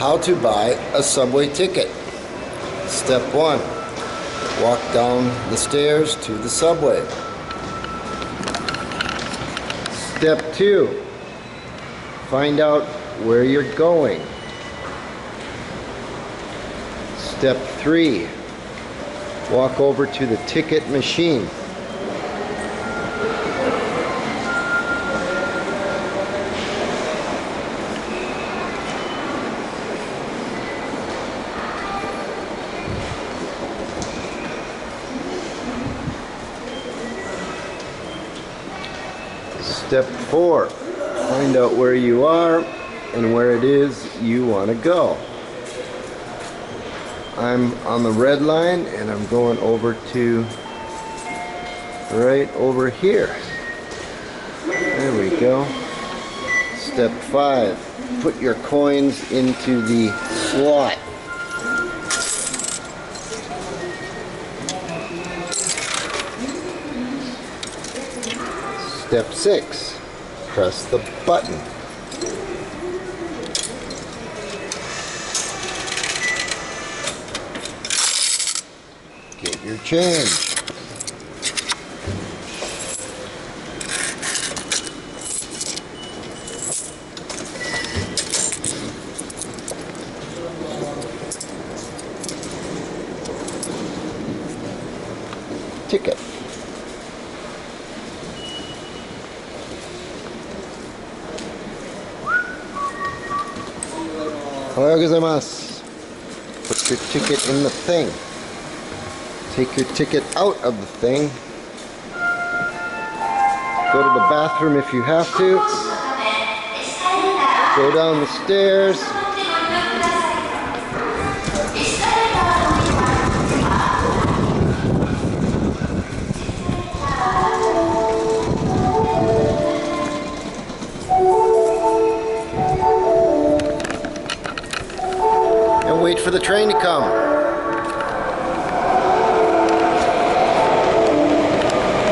How to buy a subway ticket. Step 1. Walk down the stairs to the subway. Step 2. Find out where you're going. Step 3. Walk over to the ticket machine. Step 4, find out where you are and where it is you want to go. I'm on the red line and I'm going over to right over here. There we go. Step 5, put your coins into the slot. Step 6, press the button. Get your change. Ticket. おはようございます. Put your ticket in the thing. Take your ticket out of the thing. Go to the bathroom if you have to. Go down the stairs. Wait for the train to come.